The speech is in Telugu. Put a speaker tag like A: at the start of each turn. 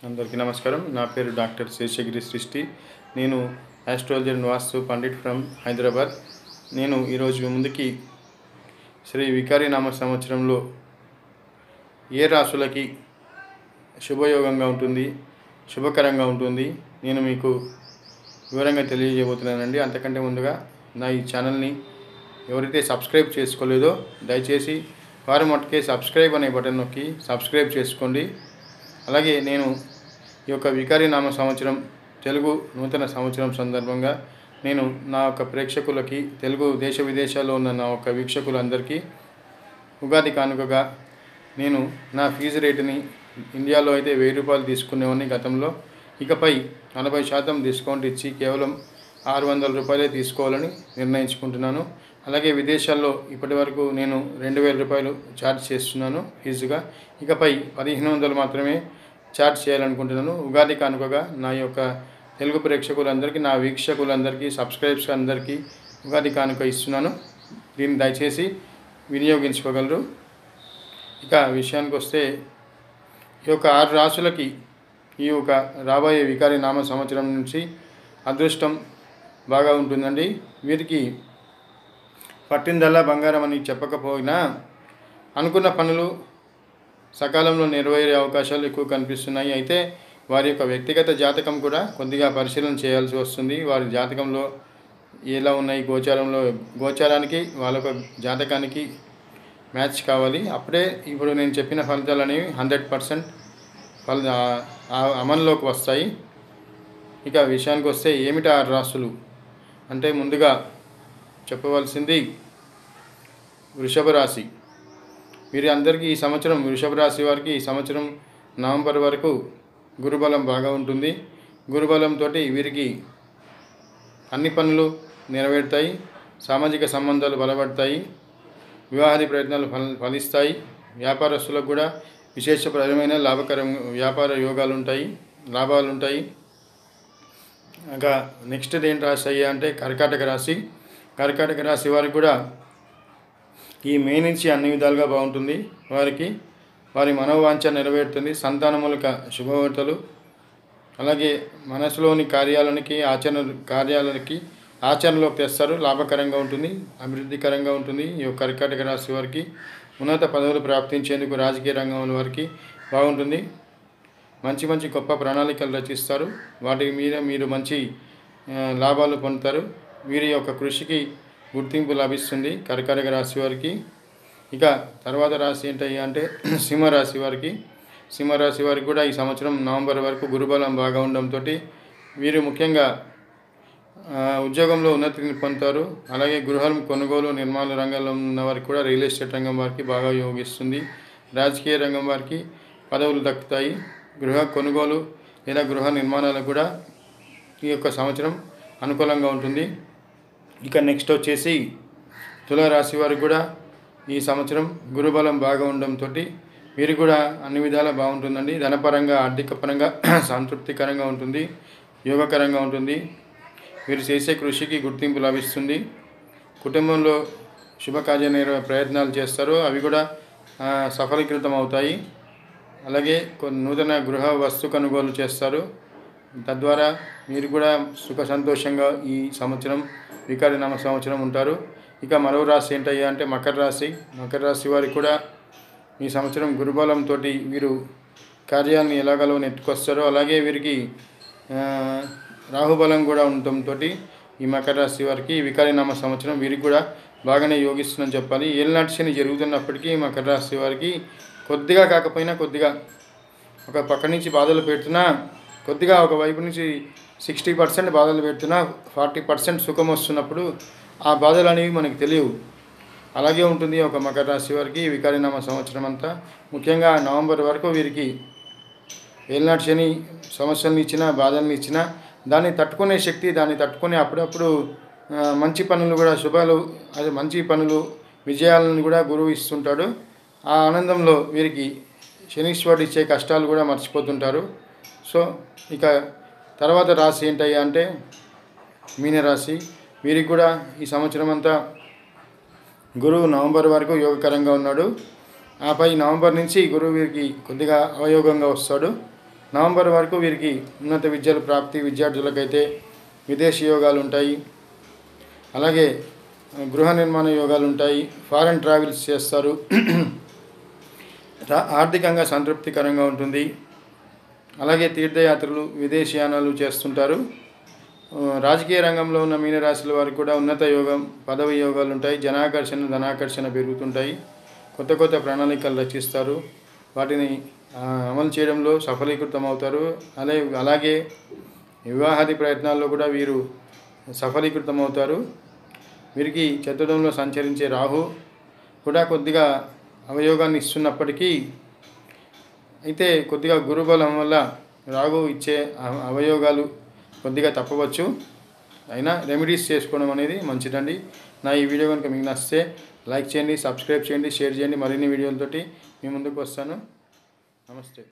A: అందరికీ నమస్కారం. నా పేరు డాక్టర్ శేషగిరి సృష్టి. నేను astrologer vastu Pandit from Hyderabad. నేను ఈరోజు ముందుకి శ్రీ వికారినామ సంవత్సరంలో ఏ రాశులకి శుభయోగంగా ఉంటుంది, శుభకరంగా ఉంటుంది నేను మీకు వివరంగా తెలియజేయబోతున్నానండి. అంతకంటే ముందుగా నా ఈ ఛానల్ని ఎవరైతే సబ్స్క్రైబ్ చేసుకోలేదో దయచేసి వారి మట్టుకే సబ్స్క్రైబ్ అనే బటన్ నొక్కి సబ్స్క్రైబ్ చేసుకోండి. అలాగే నేను ఈ యొక్క వికారినామ సంవత్సరం తెలుగు నూతన సంవత్సరం సందర్భంగా నేను నా యొక్క ప్రేక్షకులకి, తెలుగు దేశ విదేశాల్లో ఉన్న నా యొక్క వీక్షకులందరికీ ఉగాది కానుకగా నేను నా ఫీజు రేటుని ఇండియాలో అయితే 1000 రూపాయలు తీసుకునేవాడిని గతంలో. ఇకపై 40% డిస్కౌంట్ ఇచ్చి కేవలం 600 రూపాయలే తీసుకోవాలని నిర్ణయించుకుంటున్నాను. అలాగే విదేశాల్లో ఇప్పటి వరకు నేను 2000 రూపాయలు ఛార్జ్ చేస్తున్నాను ఫీజుగా. ఇకపై 1500 మాత్రమే ఛార్జ్ చేయాలనుకుంటున్నాను. ఉగాది కానుకగా నా యొక్క తెలుగు ప్రేక్షకులందరికీ, నా వీక్షకులందరికీ, సబ్స్క్రైబ్స్ అందరికీ ఉగాది కానుక ఇస్తున్నాను. దీన్ని దయచేసి వినియోగించుకోగలరు. ఇక విషయానికి వస్తే ఈ యొక్క 6 రాశులకి ఈ యొక్క రాబోయే వికారి నామ సంవత్సరం నుంచి అదృష్టం బాగా ఉంటుందండి. వీరికి పట్టిందల్లా బంగారం అని చెప్పకపోయినా అనుకున్న పనులు సకాలంలో నెరవేరే అవకాశాలు ఎక్కువ కనిపిస్తున్నాయి. అయితే వారి యొక్క వ్యక్తిగత జాతకం కూడా కొద్దిగా పరిశీలన చేయాల్సి వస్తుంది. వారి జాతకంలో ఎలా ఉన్నాయి, గోచారానికి వాళ్ళ యొక్క జాతకానికి మ్యాచ్ కావాలి. అప్పుడే ఇప్పుడు నేను చెప్పిన ఫలితాలు అనేవి 100% అమల్లోకి వస్తాయి. ఇక విషయానికి వస్తే ఏమిటి 6 రాశులు అంటే ముందుగా చెప్పవలసింది వృషభ రాశి. వీరి అందరికీ ఈ సంవత్సరం, వృషభ రాశి వారికి ఈ సంవత్సరం నవంబర్ వరకు గురుబలం బాగా ఉంటుంది. గురుబలంతో వీరికి అన్ని పనులు నెరవేరుతాయి, సామాజిక సంబంధాలు బలపడతాయి, వివాహాది ప్రయత్నాలు ఫలిస్తాయి. వ్యాపారస్తులకు కూడా విశేషప్రదమైన వ్యాపార లాభాలు ఉంటాయి. ఇంకా నెక్స్ట్ ఏంటి రాశి అయ్యా అంటే కర్కాటక రాశి. కర్కాటక రాశి వారికి కూడా ఈ మే నుంచి అన్ని విధాలుగా బాగుంటుంది. వారి మనోవాంఛ నెరవేరుతుంది. సంతానమూలక శుభవార్తలు, అలాగే మనసులోని కార్యాలకి ఆచరణలోకి తెస్తారు. లాభకరంగా ఉంటుంది, అభివృద్ధికరంగా ఉంటుంది. ఈ యొక్క కర్కాటక రాశి వారికి ఉన్నత పదవులు ప్రాప్తించేందుకు రాజకీయ రంగం వారికి బాగుంటుంది. మంచి గొప్ప ప్రణాళికలు రచిస్తారు. వాటి మీద మీరు మంచి లాభాలు పొందుతారు. వీరి యొక్క కృషికి గుర్తింపు లభిస్తుంది కర్కాటక రాశి వారికి. ఇక తర్వాత రాశి ఏంటయ్యా అంటే సింహరాశి వారికి. సింహరాశి వారికి కూడా ఈ సంవత్సరం నవంబర్ వరకు గురుబలం బాగా ఉండడంతో వీరు ముఖ్యంగా ఉద్యోగంలో ఉన్నతిని పొందుతారు. అలాగే గృహం కొనుగోలు, నిర్మాణ రంగంలో ఉన్న వారికి కూడా రియల్ ఎస్టేట్ రంగం వారికి బాగా యోగిస్తుంది. రాజకీయ రంగం వారికి పదవులు దక్కుతాయి. గృహ కొనుగోలు లేదా గృహ నిర్మాణాలకు కూడా ఈ యొక్క సంవత్సరం అనుకూలంగా ఉంటుంది. ఇక నెక్స్ట్ వచ్చేసి తులారాశి వారికి కూడా ఈ సంవత్సరం గురుబలం బాగా ఉండడంతో వీరు కూడా అన్ని విధాలా బాగుంటుందండి. ధనపరంగా, ఆర్థిక పరంగా సంతృప్తికరంగా ఉంటుంది, యోగకరంగా ఉంటుంది. వీరు చేసే కృషికి గుర్తింపు లభిస్తుంది. కుటుంబంలో శుభకార్య ప్రయత్నాలు చేస్తారు, అవి కూడా సఫలీకృతం అవుతాయి. అలాగే కొన్ని నూతన గృహ వస్తు కొనుగోలు చేస్తారు. తద్వారా మీరు కూడా సుఖ సంతోషంగా ఈ సంవత్సరం వికారినామ సంవత్సరం ఉంటారు. ఇక మరో రాశి ఏంటయ్యా అంటే మకర రాశి. మకర రాశి వారికి కూడా ఈ సంవత్సరం గురుబలంతో వీరు కార్యాలను ఎలాగలో నెట్టుకొస్తారో అలాగే వీరికి రాహుబలం కూడా ఉండటంతో ఈ మకర రాశి వారికి వికారినామ సంవత్సరం వీరికి కూడా బాగానే యోగిస్తుందని చెప్పాలి. ఏలినాటి శని జరుగుతున్నప్పటికీ మకర రాశి వారికి కొద్దిగా కాకపోయినా కొద్దిగా ఒక పక్క నుంచి బాధలు పెడుతున్నా, కొద్దిగా ఒక వైపు నుంచి 60% బాధలు పెడుతున్నా 40% సుఖం వస్తున్నప్పుడు ఆ బాధలు అనేవి మనకు తెలియవు. అలాగే ఉంటుంది ఒక మకర రాశి వారికి వికారినామ సంవత్సరం అంతా. ముఖ్యంగా నవంబర్ వరకు వీరికి ఏలినాటి శని సమస్యలను ఇచ్చినా, బాధలను ఇచ్చినా దాన్ని తట్టుకునే శక్తి, దాన్ని తట్టుకునే అప్పుడప్పుడు మంచి పనులు కూడా మంచి పనులు, విజయాలను కూడా గురువు ఇస్తుంటాడు. ఆ ఆనందంలో వీరికి శనీశ్వరుడు ఇచ్చే కష్టాలు కూడా మర్చిపోతుంటారు. సో ఇక తర్వాత రాశి ఏంటయ్యా అంటే మీనరాశి. వీరికి కూడా ఈ సంవత్సరం అంతా గురువు నవంబర్ వరకు యోగకరంగా ఉన్నాడు. ఆపై నవంబర్ నుంచి గురువు వీరికి కొద్దిగా అవయోగంగా వస్తాడు. నవంబర్ వరకు వీరికి ఉన్నత విద్యల ప్రాప్తి, విద్యార్థులకైతే విదేశీ యోగాలు ఉంటాయి. అలాగే గృహ నిర్మాణ యోగాలు ఉంటాయి. ఫారెన్ ట్రావెల్స్ చేస్తారు. ఆర్థికంగా సంతృప్తికరంగా ఉంటుంది. అలాగే తీర్థయాత్రలు, విదేశీయానాలు చేస్తుంటారు. రాజకీయ రంగంలో ఉన్న మీనరాశుల వారికి కూడా ఉన్నత యోగం, పదవి యోగాలు ఉంటాయి. జనాకర్షణ, ధనాకర్షణ పెరుగుతుంటాయి. కొత్త కొత్త ప్రణాళికలు రచిస్తారు. వాటిని అమలు చేయడంలో సఫలీకృతం అవుతారు. అలాగే వివాహాది ప్రయత్నాల్లో కూడా వీరు సఫలీకృతం అవుతారు. వీరికి చతుర్థంలో సంచరించే రాహు కూడా కొద్దిగా అవయోగాన్ని ఇస్తున్నప్పటికీ, అయితే కొద్దిగా గురుబలం వల్ల రాహు ఇచ్చే అవయోగాలు కొద్దిగా తప్పవచ్చు. అయినా రెమెడీస్ చేసుకోవడం అనేది మంచిదండి. నా ఈ వీడియో కనుక మీకు నచ్చితే లైక్ చేయండి, సబ్స్క్రైబ్ చేయండి, షేర్ చేయండి. మరిన్ని వీడియోలతోటి మీ ముందుకు వస్తాను. నమస్తే.